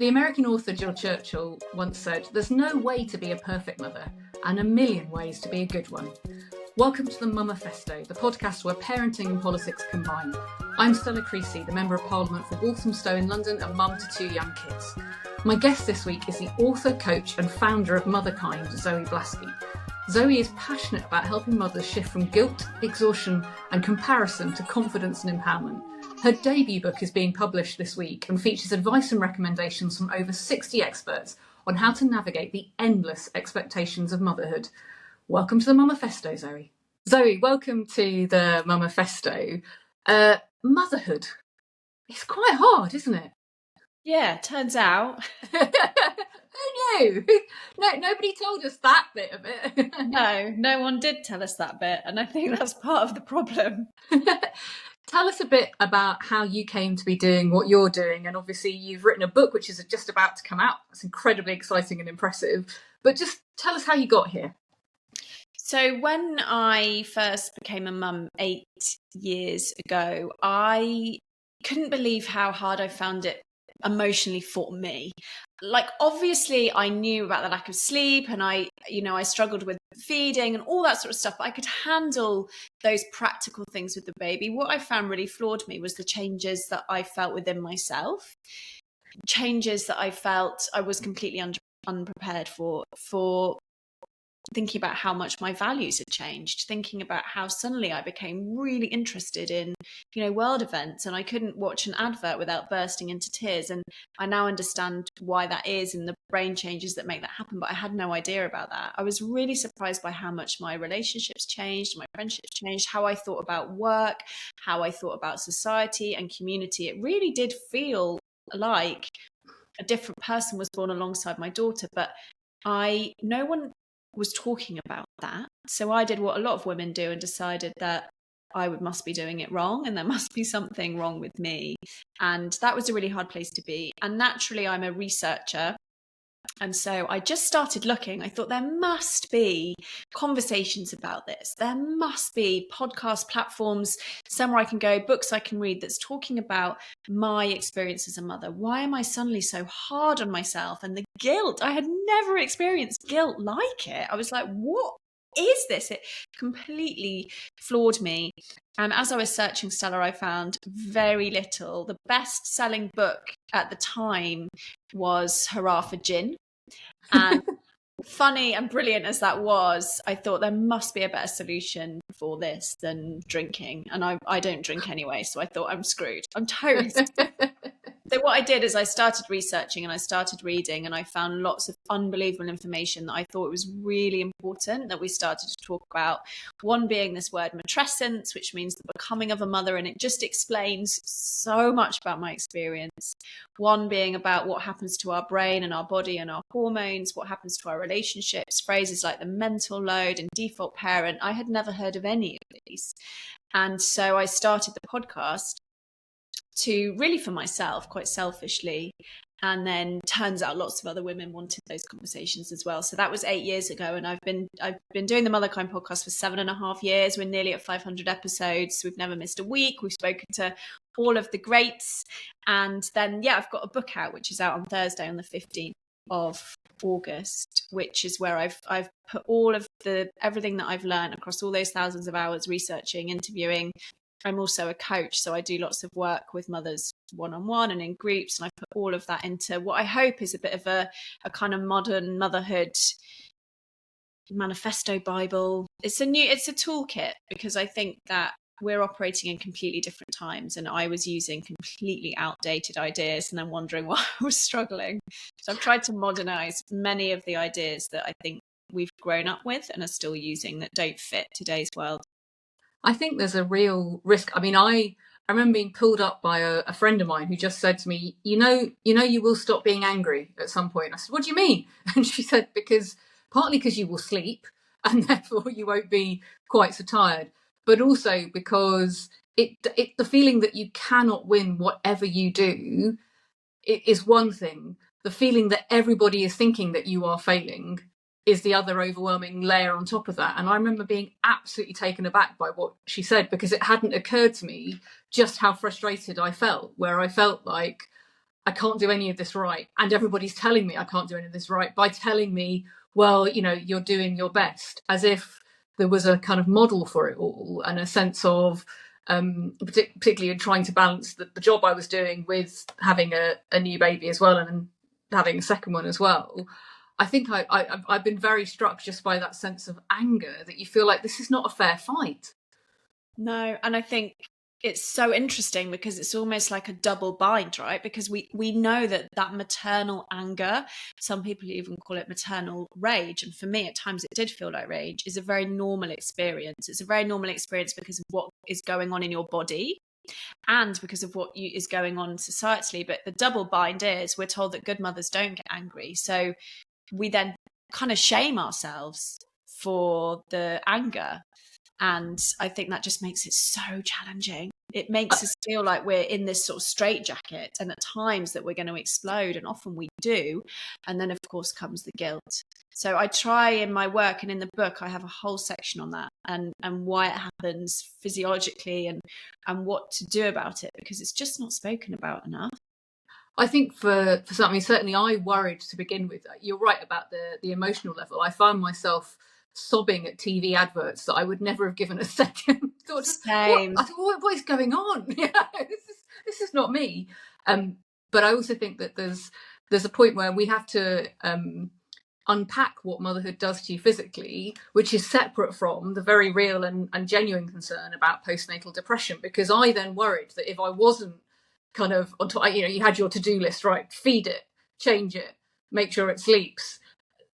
The American author Jill Churchill once said, "There's no way to be a perfect mother, and a million ways to be a good one." Welcome to the Mummafesto, the podcast where parenting and politics combine. I'm Stella Creasy, the Member of Parliament for Walthamstow in London and mum to two young kids. My guest this week is the author, coach and founder of Motherkind, Zoe Blaskey. Zoe is passionate about helping mothers shift from guilt, exhaustion and comparison to confidence and empowerment. Her debut book is being published this week and features advice and recommendations from over 60 experts on how to navigate the endless expectations of motherhood. Welcome to the Mummafesto, Zoe. Zoe, welcome to the Mummafesto. Motherhood. It's quite hard, isn't it? Yeah, turns out. Who knew? No, nobody told us that bit of it. No one did tell us that bit, and I think that's part of the problem. Tell us a bit about how you came to be doing what you're doing, and obviously you've written a book which is just about to come out. It's incredibly exciting and impressive, but just tell us how you got here. So when I first became a mum 8 years ago, I couldn't believe how hard I found it emotionally for me. Like, obviously I knew about the lack of sleep, and I struggled with feeding and all that sort of stuff, but I could handle those practical things with the baby. What I found really floored me was the changes that I felt within myself, changes that I felt I was completely unprepared for thinking about how much my values had changed, thinking about how suddenly I became really interested in, world events, and I couldn't watch an advert without bursting into tears. And I now understand why that is and the brain changes that make that happen, but I had no idea about that. I was really surprised by how much my relationships changed, my friendships changed, how I thought about work, how I thought about society and community. It really did feel like a different person was born alongside my daughter, but no one was talking about that. So I did what a lot of women do and decided that I must be doing it wrong, and there must be something wrong with me. And that was a really hard place to be. And naturally, I'm a researcher. And so I just started looking. I thought there must be conversations about this. There must be podcast platforms, somewhere I can go, books I can read that's talking about my experience as a mother. Why am I suddenly so hard on myself? And the guilt. I had never experienced guilt like it. I was like, what is this? It completely floored me. And as I was searching, Stella, I found very little. The best-selling book at the time was Hurrah for Gin. And funny and brilliant as that was, I thought there must be a better solution for this than drinking. And I don't drink anyway, so I thought I'm screwed. I'm toast. So what I did is I started researching and I started reading, and I found lots of unbelievable information that I thought it was really important that we started to talk about. One being this word matrescence, which means the becoming of a mother, and it just explains so much about my experience. One being about what happens to our brain and our body and our hormones, what happens to our relationships, phrases like the mental load and default parent. I had never heard of any of these. And so I started the podcast to really for myself, quite selfishly. And then turns out lots of other women wanted those conversations as well. So that was 8 years ago. And I've been doing the Motherkind podcast for 7.5 years. We're nearly at 500 episodes. We've never missed a week. We've spoken to all of the greats. And then, I've got a book out, which is out on Thursday on the 15th of August, which is where I've put all of everything that I've learned across all those thousands of hours researching, interviewing. I'm also a coach, so I do lots of work with mothers one-on-one and in groups, and I put all of that into what I hope is a bit of a kind of modern motherhood manifesto Bible. It's a toolkit, because I think that we're operating in completely different times, and I was using completely outdated ideas and I'm wondering why I was struggling. So I've tried to modernize many of the ideas that I think we've grown up with and are still using that don't fit today's world. I think there's a real risk. I mean, I remember being pulled up by a friend of mine who just said to me, you will stop being angry at some point. I said, what do you mean? And she said, partly because you will sleep and therefore you won't be quite so tired, but also because the feeling that you cannot win whatever you do is one thing. The feeling that everybody is thinking that you are failing is the other overwhelming layer on top of that. And I remember being absolutely taken aback by what she said, because it hadn't occurred to me just how frustrated I felt, where I felt like I can't do any of this right, and everybody's telling me I can't do any of this right by telling me, well, you're doing your best, as if there was a kind of model for it all, and a sense of particularly in trying to balance the job I was doing with having a new baby as well, and having a second one as well. I think I've been very struck just by that sense of anger, that you feel like this is not a fair fight. No, and I think it's so interesting because it's almost like a double bind, right? Because we know that maternal anger, some people even call it maternal rage, and for me at times it did feel like rage, is a very normal experience. It's a very normal experience because of what is going on in your body and because of what is going on societally. But the double bind is we're told that good mothers don't get angry, so we then kind of shame ourselves for the anger. And I think that just makes it so challenging. It makes us feel like we're in this sort of straitjacket, and at times that we're going to explode, and often we do. And then, of course, comes the guilt. So I try in my work, and in the book, I have a whole section on that and why it happens physiologically and what to do about it, because it's just not spoken about enough. I think for something, certainly I worried to begin with. You're right about the emotional level. I found myself sobbing at TV adverts that I would never have given a second thought. Same. What is going on? This is not me. But I also think that there's a point where we have to unpack what motherhood does to you physically, which is separate from the very real and genuine concern about postnatal depression. Because I then worried that if I wasn't kind of on top, you had your to-do list, right? Feed it, change it, make sure it sleeps,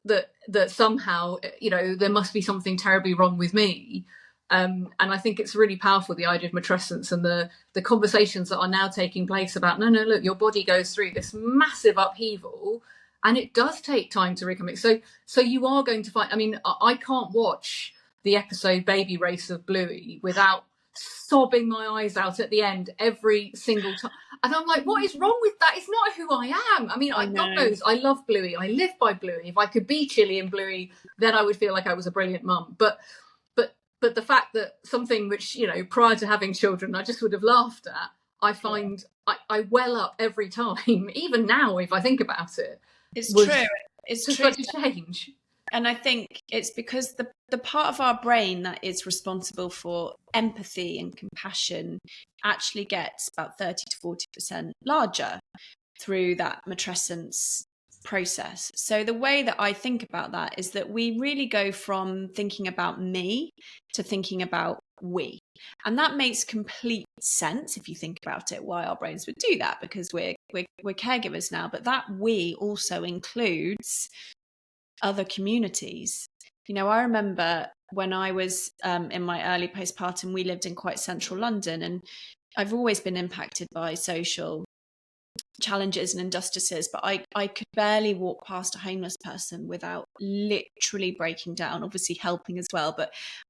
that somehow, there must be something terribly wrong with me. And I think it's really powerful, the idea of matrescence and the conversations that are now taking place about, no, look, your body goes through this massive upheaval and it does take time to recommit. So you are going to find, I can't watch the episode Baby Race of Bluey without sobbing my eyes out at the end every single time. And I'm like, what is wrong with that? It's not who I am. God knows, I love Bluey. I live by Bluey. If I could be Chilly and Bluey, then I would feel like I was a brilliant mum. But the fact that something which, prior to having children, I just would have laughed at, I find I well up every time, even now, if I think about it. It's true. It's true. Such a change. And I think it's because the part of our brain that is responsible for empathy and compassion actually gets about 30 to 40% larger through that matrescence process. So the way that I think about that is that we really go from thinking about me to thinking about we. And that makes complete sense if you think about it, why our brains would do that, because we're caregivers now. But that we also includes other communities. I remember when I was in my early postpartum, we lived in quite central London, and I've always been impacted by social challenges and injustices, but I could barely walk past a homeless person without literally breaking down, obviously helping as well.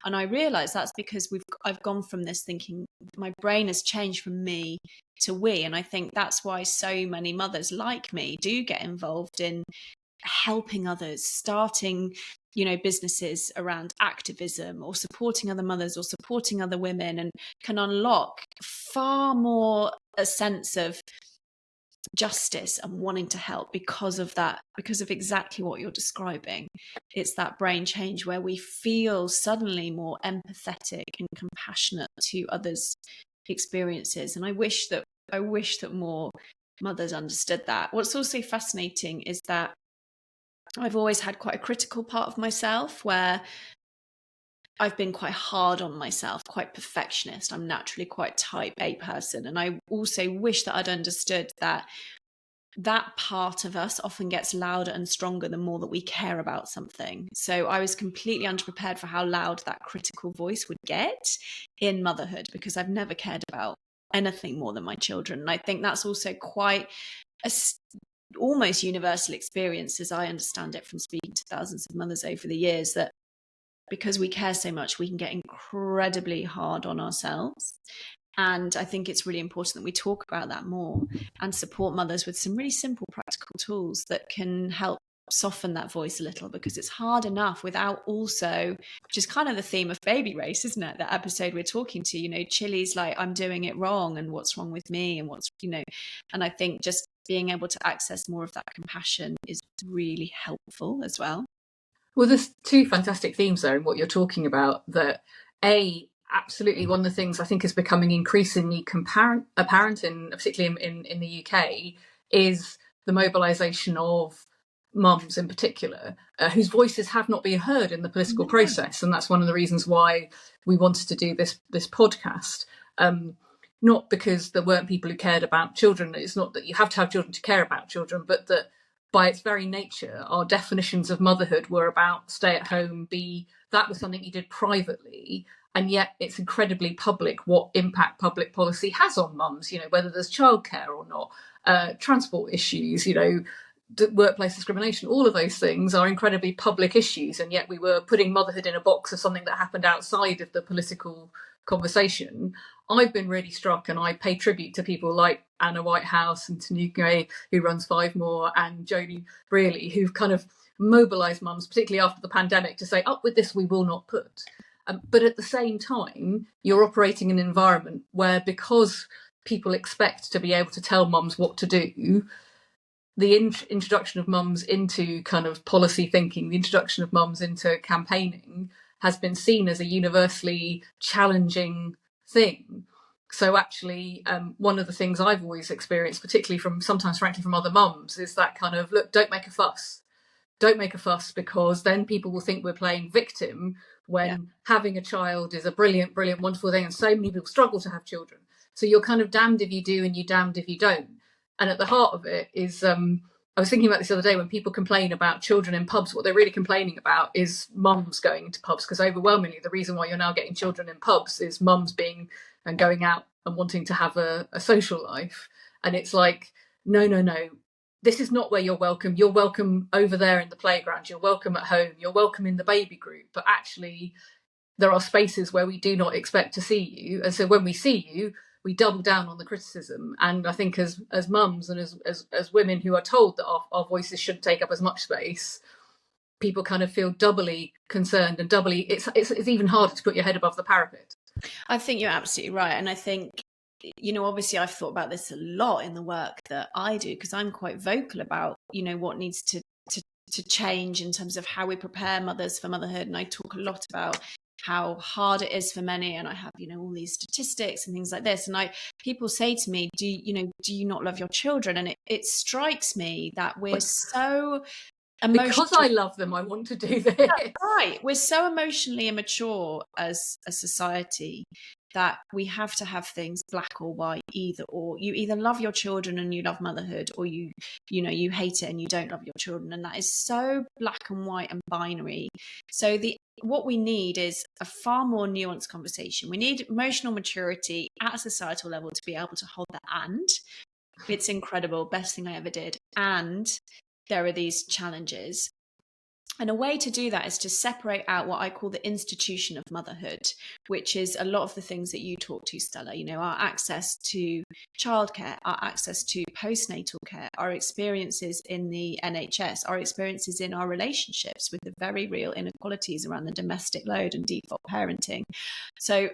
And I realized that's because I've gone from this thinking, my brain has changed from me to we. And I think that's why so many mothers like me do get involved in helping others, starting businesses around activism or supporting other mothers or supporting other women, and can unlock far more a sense of justice and wanting to help because of that, because of exactly what you're describing. It's that brain change where we feel suddenly more empathetic and compassionate to others' experiences. And I wish that more mothers understood that. What's also fascinating is that I've always had quite a critical part of myself where I've been quite hard on myself, quite perfectionist. I'm naturally quite type A person. And I also wish that I'd understood that part of us often gets louder and stronger the more that we care about something. So I was completely underprepared for how loud that critical voice would get in motherhood, because I've never cared about anything more than my children. And I think that's also quite a almost universal experience, as I understand it from speaking to thousands of mothers over the years, that because we care so much, we can get incredibly hard on ourselves. And I think it's really important that we talk about that more and support mothers with some really simple practical tools that can help soften that voice a little, because it's hard enough without also, which is kind of the theme of Baby Race, isn't it? That episode we're talking to, you know, Chili's like, I'm doing it wrong, and what's wrong with me, and what's, you know, and I think just being able to access more of that compassion is really helpful as well. Well, there's two fantastic themes there in what you're talking about. That absolutely one of the things I think is becoming increasingly apparent, in particularly in the UK, is the mobilisation of mums in particular, whose voices have not been heard in the political process, and that's one of the reasons why we wanted to do this podcast. Not because there weren't people who cared about children. It's not that you have to have children to care about children, but that by its very nature, our definitions of motherhood were about stay at home, that was something you did privately, and yet it's incredibly public what impact public policy has on mums, you know, whether there's childcare or not, transport issues, you know, workplace discrimination, all of those things are incredibly public issues, and yet we were putting motherhood in a box of something that happened outside of the political conversation. I've been really struck, and I pay tribute to people like Anna Whitehouse and Tanuke, who runs Five More, and Jodie Brearley, who've kind of mobilised mums, particularly after the pandemic, to say, up with this, we will not put. But at the same time, you're operating in an environment where, because people expect to be able to tell mums what to do, the introduction of mums into kind of policy thinking, the introduction of mums into campaigning, has been seen as a universally challenging thing. So actually, one of the things I've always experienced, particularly sometimes frankly from other mums, is that kind of, look, don't make a fuss. Don't make a fuss, because then people will think we're playing victim when having a child is a brilliant, brilliant, wonderful thing, and so many people struggle to have children. So you're kind of damned if you do and you're damned if you don't. And at the heart of it is, I was thinking about this the other day, when people complain about children in pubs, what they're really complaining about is mums going into pubs, because overwhelmingly the reason why you're now getting children in pubs is mums being and going out and wanting to have a social life. And it's like, no, this is not where you're welcome. You're welcome over there in the playground. You're welcome at home. You're welcome in the baby group. But actually, there are spaces where we do not expect to see you. And so when we see you, we double down on the criticism. And I think as mums and as women who are told that our voices shouldn't take up as much space, people kind of feel doubly concerned, and doubly, it's even harder to put your head above the parapet. I think you're absolutely right. And I think, you know, obviously I've thought about this a lot in the work that I do, because I'm quite vocal about, you know, what needs to change in terms of how we prepare mothers for motherhood. And I talk a lot about how hard it is for many, and I have, you know, all these statistics and things like this, and people say to me, do you not love your children? And it strikes me that we're so because I love them, I want to do this. That's right. We're so emotionally immature as a society that we have to have things black or white, either or. You either love your children and you love motherhood, or you hate it and you don't love your children. And that is so black and white and binary. So what we need is a far more nuanced conversation. We need emotional maturity at a societal level to be able to hold that. And it's incredible, best thing I ever did. And there are these challenges. And a way to do that is to separate out what I call the institution of motherhood, which is a lot of the things that you talk to, Stella, you know, our access to childcare, our access to postnatal care, our experiences in the NHS, our experiences in our relationships with the very real inequalities around the domestic load and default parenting. So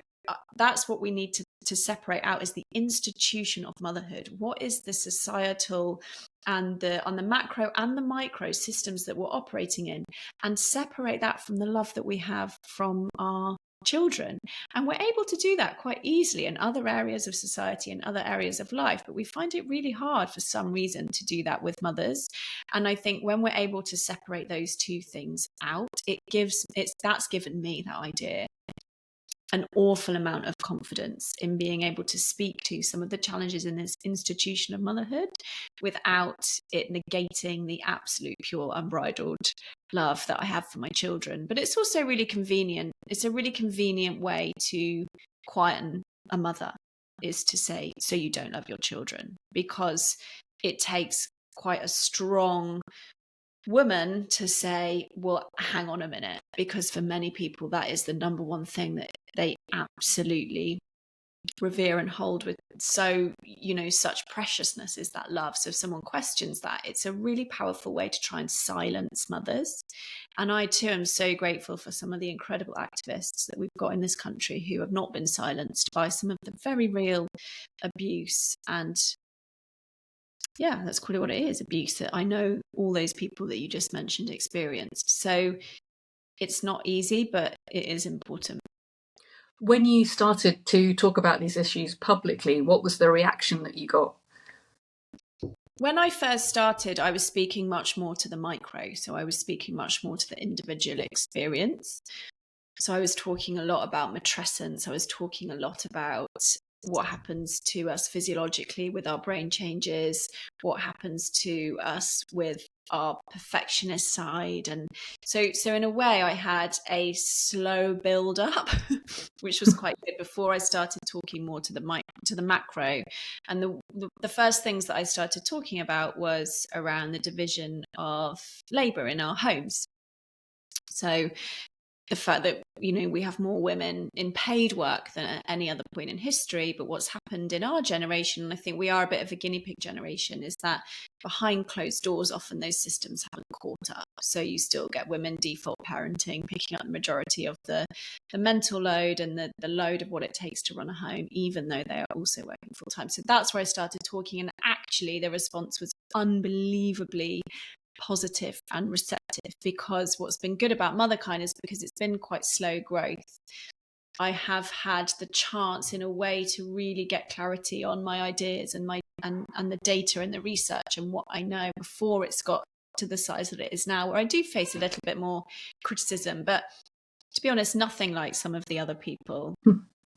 that's what we need to separate out, is the institution of motherhood. What is the societal and on the macro and the micro systems that we're operating in, and separate that from the love that we have from our children. And we're able to do that quite easily in other areas of society and other areas of life, but we find it really hard for some reason to do that with mothers. And I think when we're able to separate those two things out, that's given me, that idea, an awful amount of confidence in being able to speak to some of the challenges in this institution of motherhood without it negating the absolute pure unbridled love that I have for my children. But it's also really convenient. It's a really convenient way to quieten a mother, is to say, so you don't love your children, because it takes quite a strong woman to say, well, hang on a minute, because for many people that is the number one thing that they absolutely revere and hold with so, such preciousness is that love. So if someone questions that, it's a really powerful way to try and silence mothers. And I too am so grateful for some of the incredible activists that we've got in this country who have not been silenced by some of the very real abuse. And yeah, let's call it what it is, abuse that I know all those people that you just mentioned experienced. So it's not easy, but it is important. When you started to talk about these issues publicly, what was the reaction that you got? When I first started, I was speaking much more to the micro. So I was speaking much more to the individual experience. So I was talking a lot about matrescence. I was talking a lot about what happens to us physiologically with our brain changes, what happens to us with our perfectionist side. And so in a way, I had a slow build up, which was quite good before I started talking more to the macro. And the first things that I started talking about was around the division of labor in our homes. So the fact that, we have more women in paid work than at any other point in history. But what's happened in our generation, and I think we are a bit of a guinea pig generation, is that behind closed doors, often those systems haven't caught up. So you still get women default parenting, picking up the majority of the mental load and the load of what it takes to run a home, even though they are also working full time. So that's where I started talking. And actually the response was unbelievably positive and receptive, because what's been good about Motherkind is because it's been quite slow growth. I have had the chance in a way to really get clarity on my ideas and the data and the research and what I know before it's got to the size that it is now, where I do face a little bit more criticism, but to be honest, nothing like some of the other people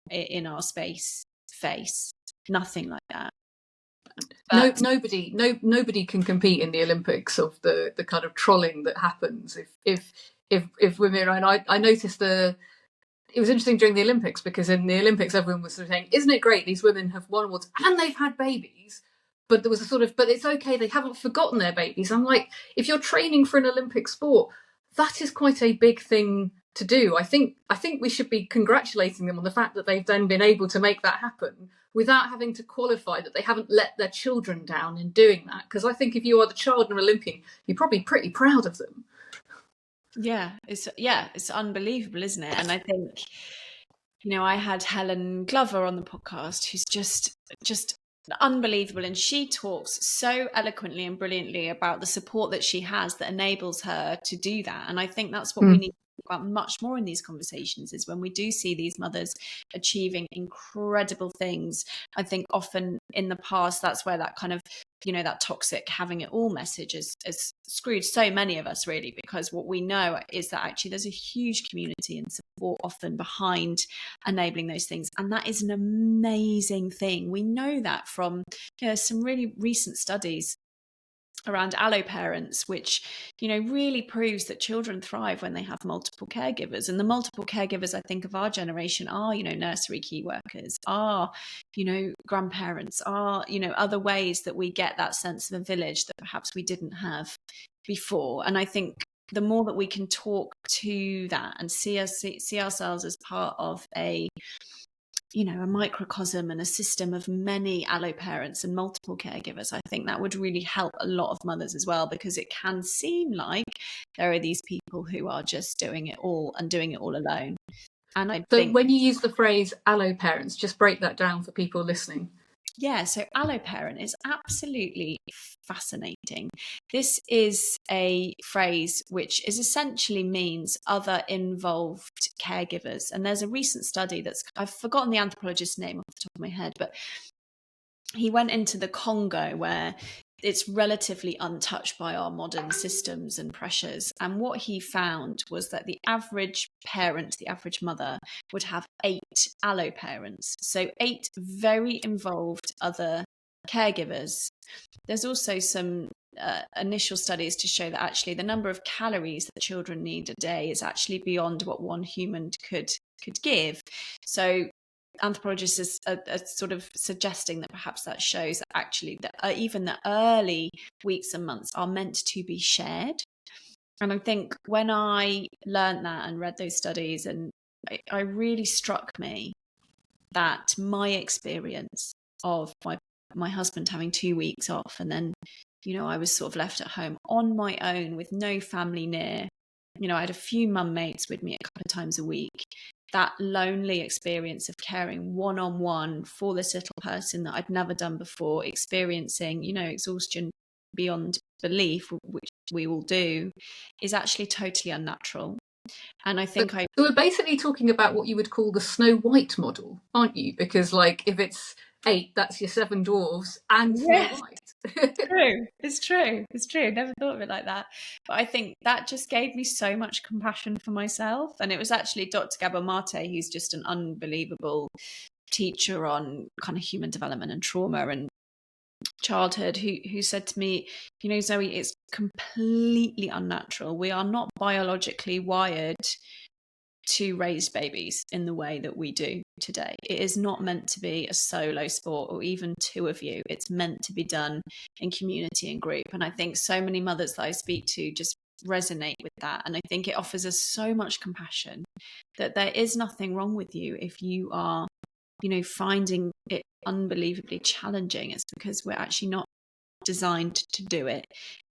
in our space face. Nothing like that. But Nobody can compete in the Olympics of the kind of trolling that happens if women. And I noticed it was interesting during the Olympics, because in the Olympics everyone was sort of saying, isn't it great these women have won awards and they've had babies, but there was a sort of, but it's okay, they haven't forgotten their babies. I'm like, if you're training for an Olympic sport, that is quite a big thing to do. I think we should be congratulating them on the fact that they've then been able to make that happen without having to qualify that they haven't let their children down in doing that. Because I think if you are the child of an Olympian, you're probably pretty proud of them. Yeah, it's unbelievable, isn't it? And I think, I had Helen Glover on the podcast, who's just unbelievable, and she talks so eloquently and brilliantly about the support that she has that enables her to do that. And I think that's what we need to talk about much more in these conversations, is when we do see these mothers achieving incredible things. I think often in the past, that's where that kind of, that toxic having it all message has screwed so many of us, really, because what we know is that actually there's a huge community and support often behind enabling those things. And that is an amazing thing. We know that from some really recent studies around allo parents, which really proves that children thrive when they have multiple caregivers. And the multiple caregivers, I think, of our generation are nursery key workers, are grandparents, are other ways that we get that sense of a village that perhaps we didn't have before. And I think the more that we can talk to that and see ourselves as part of a microcosm and a system of many allo parents and multiple caregivers, I think that would really help a lot of mothers as well, because it can seem like there are these people who are just doing it all and doing it all alone. And I think when you use the phrase allo parents, just break that down for people listening. Yeah, so allo parent is absolutely fascinating. This is a phrase which essentially means other involved caregivers. And there's a recent study I've forgotten the anthropologist's name off the top of my head, but he went into the Congo, where it's relatively untouched by our modern systems and pressures. And what he found was that the average parent, the average mother, would have 8 allo parents. So 8 very involved other caregivers. There's also some initial studies to show that actually the number of calories that children need a day is actually beyond what one human could give. So anthropologists are sort of suggesting that perhaps that shows that actually that even the early weeks and months are meant to be shared. And I think when I learned that and read those studies, and I really struck me that my experience of my husband having 2 weeks off, and then, I was sort of left at home on my own with no family near. I had a few mum mates with me a couple of times a week. That lonely experience of caring one-on-one for this little person that I'd never done before, experiencing, exhaustion beyond belief, which we all do, is actually totally unnatural. And I think So we're basically talking about what you would call the Snow White model, aren't you? Because if it's 8, that's your 7 dwarves and Snow White. It's true. Never thought of it like that. But I think that just gave me so much compassion for myself. And it was actually Dr. Gabor Mate, who's just an unbelievable teacher on kind of human development and trauma and childhood, who said to me, Zoe, it's completely unnatural. We are not biologically wired to raise babies in the way that we do today. It is not meant to be a solo sport or even 2 of you. It's meant to be done in community and group. And I think so many mothers that I speak to just resonate with that. And I think it offers us so much compassion that there is nothing wrong with you if you are, finding it unbelievably challenging. It's because we're actually not designed to do it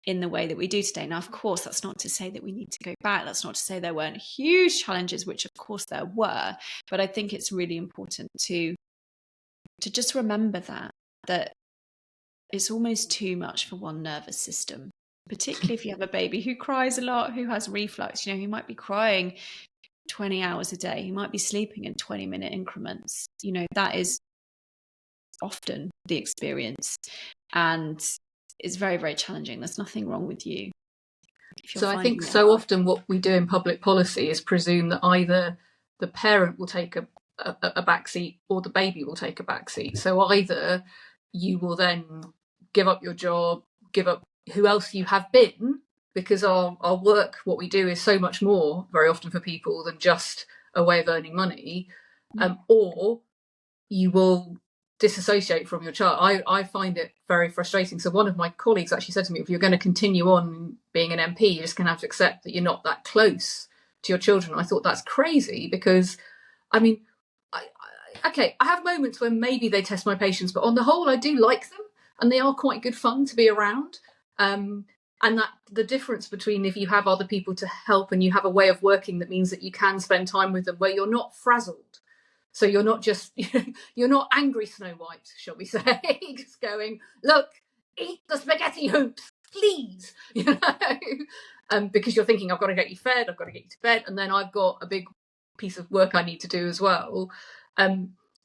in the way that we do today. Now, of course, that's not to say that we need to go back. That's not to say there weren't huge challenges, which of course there were. But I think it's really important to just remember that it's almost too much for one nervous system, particularly if you have a baby who cries a lot, who has reflux. He might be crying 20 hours a day. He might be sleeping in 20-minute increments. That is often the experience. And it's very, very challenging. There's nothing wrong with you. So I think so often what we do in public policy is presume that either the parent will take a backseat or the baby will take a backseat. So either you will then give up your job, give up who else you have been, because our work, what we do, is so much more very often for people than just a way of earning money, or you will disassociate from your child. I find it very frustrating. So one of my colleagues actually said to me, if you're going to continue on being an MP, you're just going to have to accept that you're not that close to your children. I thought that's crazy because, I mean, I have moments when maybe they test my patience, but on the whole, I do like them and they are quite good fun to be around. And that the difference between if you have other people to help and you have a way of working that means that you can spend time with them where you're not frazzled. So you're not just, you're not angry Snow White, shall we say, just going, look, eat the spaghetti hoops, please, because you're thinking, I've got to get you fed, I've got to get you to bed, and then I've got a big piece of work I need to do as well.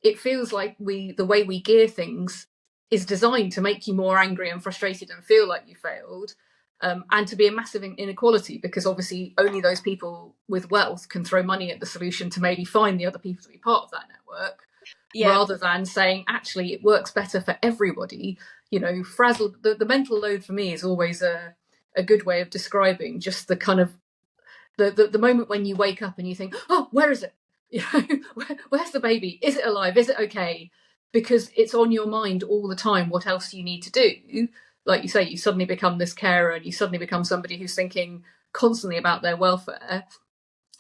It feels like the way we gear things is designed to make you more angry and frustrated and feel like you failed. And to be a massive inequality, because obviously only those people with wealth can throw money at the solution to maybe find the other people to be part of that network, rather than saying, actually, it works better for everybody. Frazzled, the mental load for me is always a good way of describing just the kind of the moment when you wake up and you think, oh, where is it? Where's the baby? Is it alive? Is it okay? Because it's on your mind all the time. What else you need to do? Like you say, you suddenly become this carer and you suddenly become somebody who's thinking constantly about their welfare.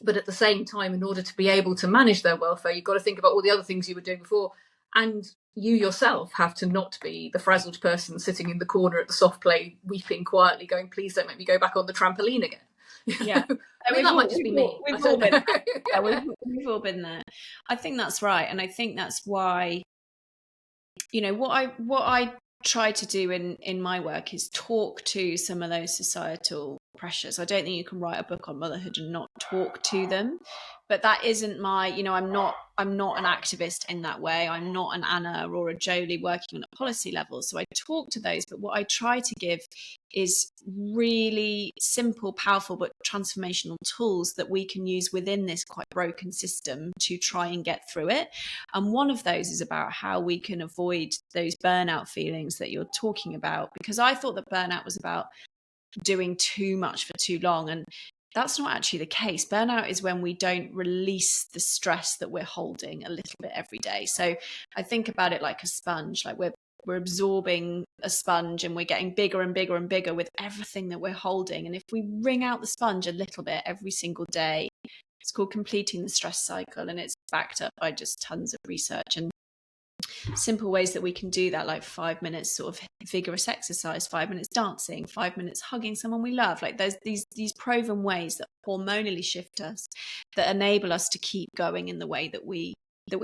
But at the same time, in order to be able to manage their welfare, you've got to think about all the other things you were doing before. And you yourself have to not be the frazzled person sitting in the corner at the soft play, weeping quietly, going, please don't make me go back on the trampoline again. Yeah. I mean, that might just be me. We've all been there. Yeah, we've all been there. I think that's right. And I think that's why, what I try to do in my work is talk to some of those societal pressures. I don't think you can write a book on motherhood and not talk to them, but that isn't my, I'm not an activist in that way. I'm not an Anna or a Jolie working on a policy level. So I talk to those, but what I try to give is really simple, powerful, but transformational tools that we can use within this quite broken system to try and get through it. And one of those is about how we can avoid those burnout feelings that you're talking about, because I thought that burnout was about doing too much for too long. And that's not actually the case. Burnout is when we don't release the stress that we're holding a little bit every day. So I think about it like a sponge, like we're absorbing a sponge and we're getting bigger and bigger and bigger with everything that we're holding. And if we wring out the sponge a little bit every single day, It's called Completing the Stress Cycle, and it's backed up by just tons of research and simple ways that we can do that, like 5 minutes sort of vigorous exercise, 5 minutes dancing, 5 minutes hugging someone we love. Like there's these proven ways that hormonally shift us, that enable us to keep going in the way that we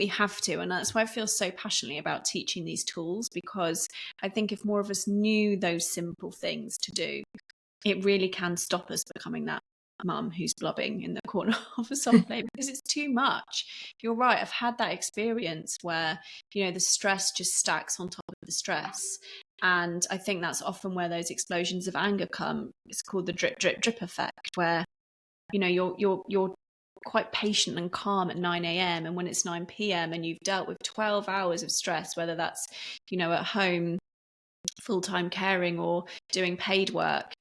have to. And that's why I feel so passionately about teaching these tools, because I think if more of us knew those simple things to do, it really can stop us becoming that mum who's blubbing in the corner of a soft play, because it's too much. You're right. I've had that experience where, the stress just stacks on top of the stress. And I think that's often where those explosions of anger come. It's called the drip, drip, drip effect, where, you're quite patient and calm at 9 a.m. And when it's 9 p.m. and you've dealt with 12 hours of stress, whether that's, at home, full-time caring, or doing paid work,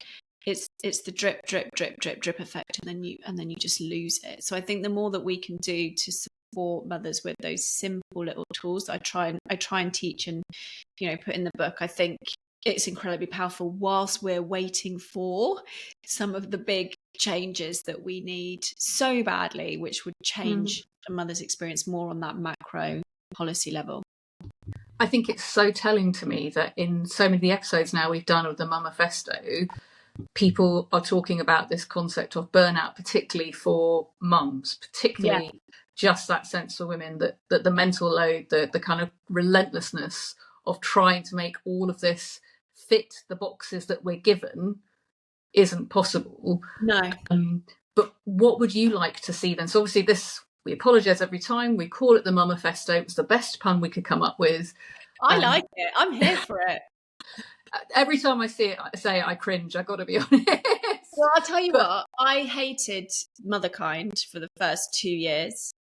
it's the drip, drip, drip, drip, drip effect, and then you just lose it. So I think the more that we can do to support mothers with those simple little tools that I try and teach and put in the book, I think it's incredibly powerful whilst we're waiting for some of the big changes that we need so badly, which would change a mother's experience more on that macro policy level. I think it's so telling to me that in so many of the episodes now we've done of the Mummafesto, people are talking about this concept of burnout, particularly for mums, particularly just that sense for women, that the mental load, the kind of relentlessness of trying to make all of this fit the boxes that we're given isn't possible. No. But what would you like to see then? So obviously we apologise every time, we call it the Mummafesto. It was the best pun we could come up with. I like it. I'm here for it. Every time I see it, I say I cringe, I've got to be honest. Well, I'll tell you what, I hated Motherkind for the first 2 years.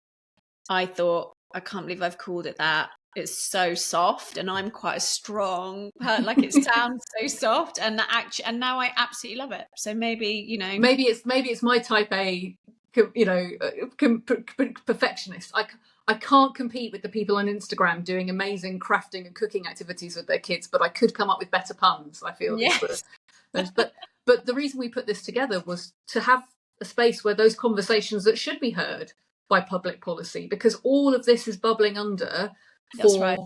I thought, I can't believe I've called it that. It's so soft, and I'm quite a strong, like it sounds so soft, and now I absolutely love it. So maybe maybe it's my type A, perfectionist. I can't compete with the people on Instagram doing amazing crafting and cooking activities with their kids, but I could come up with better puns, I feel. Yes. But the reason we put this together was to have a space where those conversations that should be heard by public policy, because all of this is bubbling under. That's right.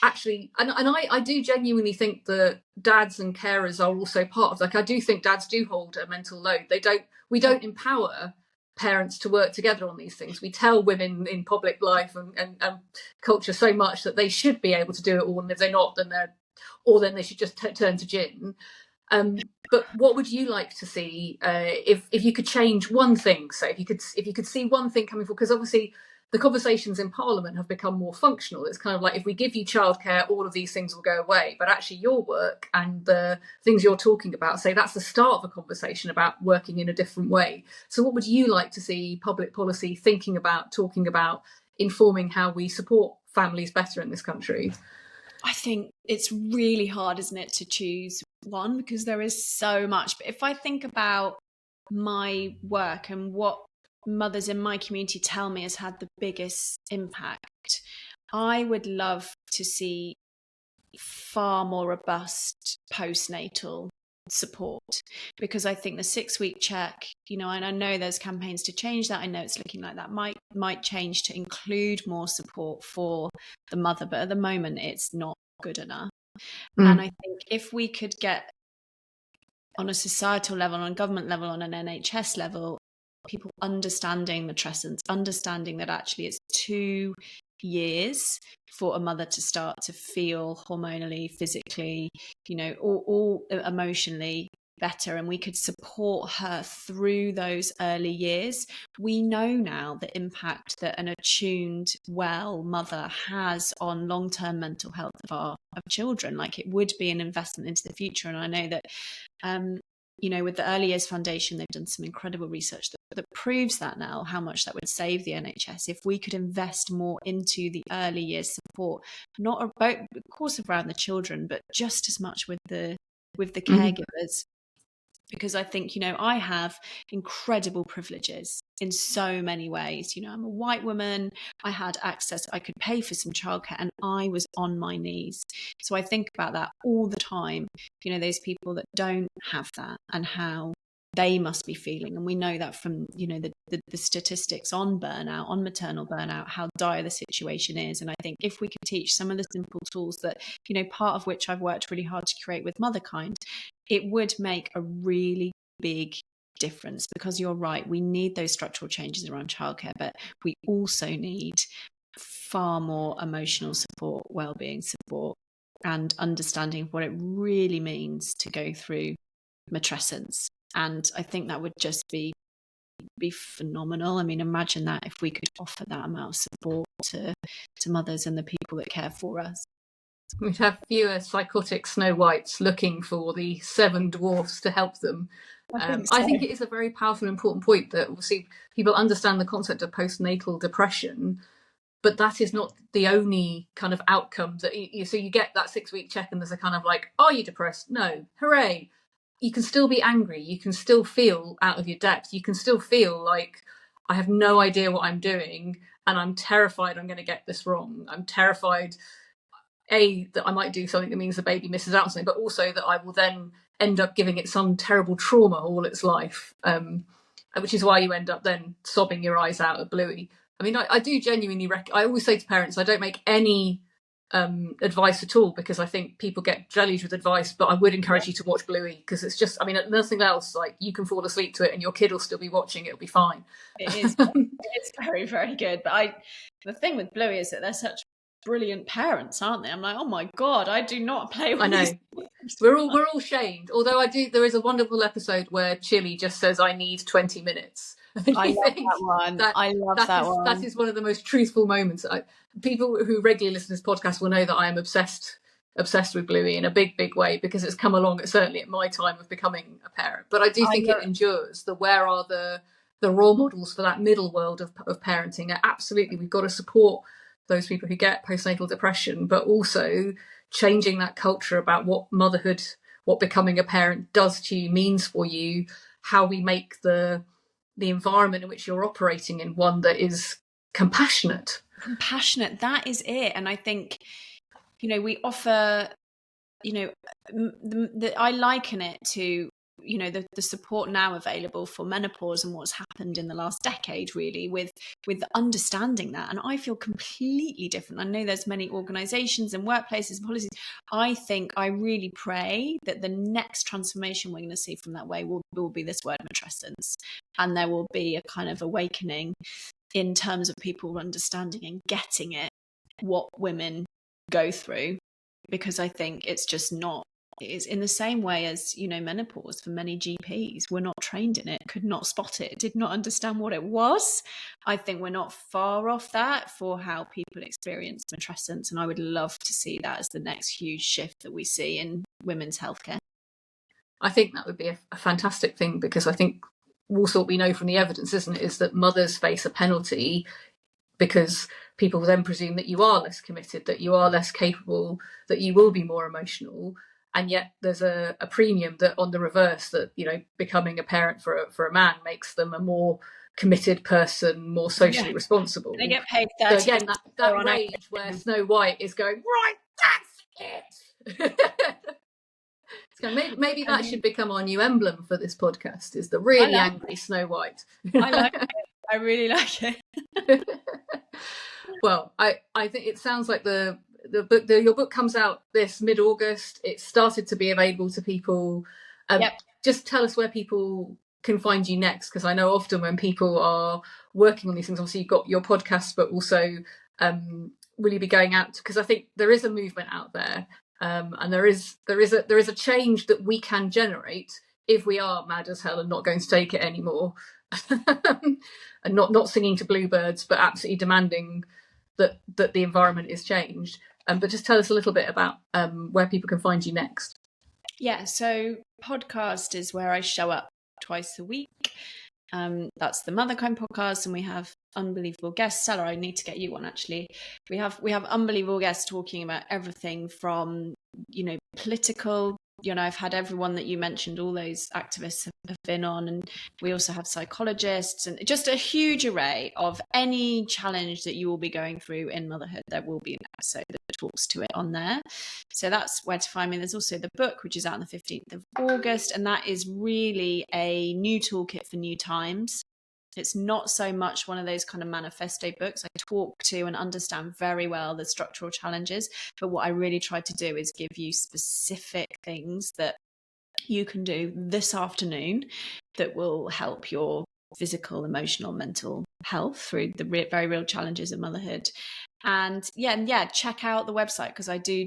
Actually, and I do genuinely think that dads and carers are also part of, like, I do think dads do hold a mental load. We don't empower parents to work together on these things. We tell women in public life and culture so much that they should be able to do it all, and if they're not, then they should just turn to gin. But what would you like to see if you could change one thing? So if you could see one thing coming forward, because obviously the conversations in Parliament have become more functional. It's kind of like, if we give you childcare, all of these things will go away. But actually your work and the things you're talking about say that's the start of a conversation about working in a different way. So what would you like to see public policy thinking about, talking about, informing how we support families better in this country? I think it's really hard, isn't it, to choose one, because there is so much. But if I think about my work and what mothers in my community tell me has had the biggest impact, I would love to see far more robust postnatal support, because I think the 6-week check, and I know there's campaigns to change that. I know it's looking like that might change to include more support for the mother, but at the moment it's not good enough. And I think if we could get, on a societal level, on a government level, on an NHS level, people understanding matrescence, understanding that actually it's 2 years for a mother to start to feel hormonally, physically, all emotionally better, and we could support her through those early years. We know now the impact that an attuned, well mother has on long-term mental health of children. Like, it would be an investment into the future. And I know that with the Early Years Foundation, they've done some incredible research that proves that now, how much that would save the NHS if we could invest more into the early years support, not about, of course, around the children, but just as much with the caregivers. Because I think, I have incredible privileges in so many ways. I'm a white woman, I had access, I could pay for some childcare, and I was on my knees. So I think about that all the time, those people that don't have that, and how they must be feeling. And we know that from, you know, the statistics on burnout, on maternal burnout, how dire the situation is. And I think if we could teach some of the simple tools that, you know, part of which I've worked really hard to create with Motherkind, it would make a really big difference, because you're right, we need those structural changes around childcare, but we also need far more emotional support, well-being support, and understanding of what it really means to go through matrescence. And I think that would just be phenomenal. I mean, imagine that if we could offer that amount of support to mothers and the people that care for us. We'd have fewer psychotic Snow Whites looking for the 7 dwarfs to help them. I think it is a very powerful and important point that obviously people understand the concept of postnatal depression, but that is not the only kind of outcome that so you get that 6-week check and there's a kind of like, are you depressed? No, hooray. You can still be angry. You can still feel out of your depth. You can still feel like, I have no idea what I'm doing and I'm terrified I'm going to get this wrong. I'm terrified, that I might do something that means the baby misses out on something, but also that I will then end up giving it some terrible trauma all its life, which is why you end up then sobbing your eyes out at Bluey. I mean, I do genuinely I always say to parents, I don't make any advice at all, because I think people get jellied with advice, but I would encourage you to watch Bluey, because it's just, I mean, nothing else, like you can fall asleep to it and your kid will still be watching, it'll be fine. It's very, very good. But the thing with Bluey is that they're such brilliant parents, aren't they? I'm like, oh my God, I do not play with I know. We're all shamed. Although there is a wonderful episode where Chili just says, I need 20 minutes. I love that one. I love that one. That is one of the most truthful moments. People who regularly listen to this podcast will know that I am obsessed with Bluey in a big, big way, because it's come along certainly at my time of becoming a parent. But I do think it endures. Where are the role models for that middle world of parenting? Absolutely, we've got to support those people who get postnatal depression, but also changing that culture about what motherhood, what becoming a parent does to you, means for you, how we make the environment in which you're operating in one that is compassionate. That is it. And I think, you know, we offer, you know, I liken it to, you know, the support now available for menopause and what's happened in the last decade, really, with understanding that. And I feel completely different. I know there's many organizations and workplaces and policies. I really pray that the next transformation we're going to see from that way will be this word matrescence, and there will be a kind of awakening in terms of people understanding and getting it, what women go through, because I think it's just not. It is in the same way as, you know, menopause for many GPs. We're not trained in it, could not spot it, did not understand what it was. I think we're not far off that for how people experience matrescence. And I would love to see that as the next huge shift that we see in women's healthcare. I think that would be a fantastic thing, because I think also what we know from the evidence, isn't it, is that mothers face a penalty because people then presume that you are less committed, that you are less capable, that you will be more emotional. And yet there's a premium that on the reverse, that, you know, becoming a parent for a man makes them a more committed person, more socially responsible. They get paid 30. So again, that rage where Snow White is going, right, that's it. So maybe that should become our new emblem for this podcast, is the really angry Snow White. I like it. I really like it. Well, I think it sounds like the book, your book comes out this mid-August. It started to be available to people. Just tell us where people can find you next, because I know often when people are working on these things, obviously you've got your podcast, but also will you be going out? Because I think there is a movement out there, and there is a change that we can generate if we are mad as hell and not going to take it anymore, and not singing to bluebirds, but absolutely demanding that the environment is changed. But just tell us a little bit about where people can find you next. Yeah, so podcast is where I show up twice a week. That's the Motherkind podcast, and we have unbelievable guests. Stella, I need to get you one, actually. We have unbelievable guests talking about everything from, you know, political I've had everyone that you mentioned, all those activists have been on, and we also have psychologists, and just a huge array of any challenge that you will be going through in motherhood. There will be an episode that talks to it on there. So that's where to find me. There's also the book, which is out on the 15th of August, and that is really a new toolkit for new times. It's not so much one of those kind of manifesto books. I talk to and understand very well the structural challenges, but what I really try to do is give you specific things that you can do this afternoon that will help your physical, emotional, mental health through the very real challenges of motherhood. And check out the website, because I do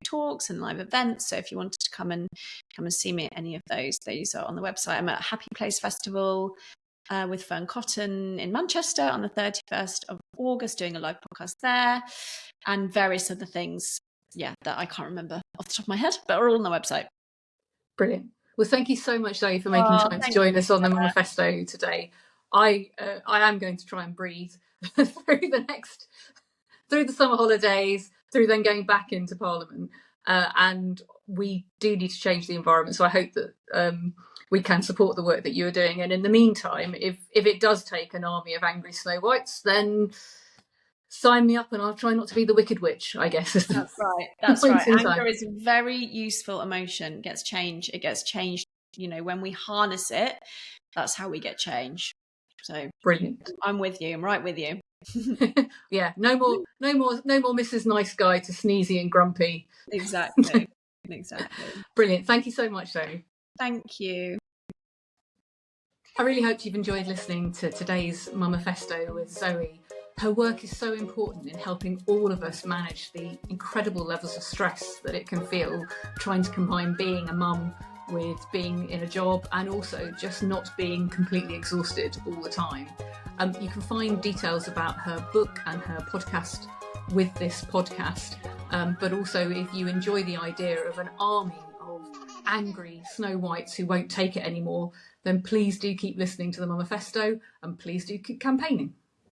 talks and live events. So if you wanted to come and see me at any of those are on the website. I'm at Happy Place Festival with Fern Cotton in Manchester on the 31st of August, doing a live podcast there, and various other things, that I can't remember off the top of my head, but are all on the website. Brilliant. Well, thank you so much, Zoe, for making time to join us on the Mummafesto today. I am going to try and breathe through the summer holidays, through then going back into Parliament, and we do need to change the environment. So I hope that we can support the work that you're doing. And in the meantime, if it does take an army of angry Snow Whites, then sign me up and I'll try not to be the Wicked Witch, I guess. That's right. Anger is a very useful emotion. It gets changed. When we harness it, that's how we get change. So brilliant. I'm with you. I'm right with you. Yeah, no more Mrs. Nice Guy to sneezy and grumpy. Exactly. Brilliant. Thank you so much, Zoe. Thank you. I really hope you've enjoyed listening to today's Mummafesto with Zoe. Her work is so important in helping all of us manage the incredible levels of stress that it can feel trying to combine being a mum with being in a job, and also just not being completely exhausted all the time. You can find details about her book and her podcast with this podcast, but also if you enjoy the idea of an army of angry Snow Whites who won't take it anymore, then please do keep listening to the Mummafesto, and please do keep campaigning.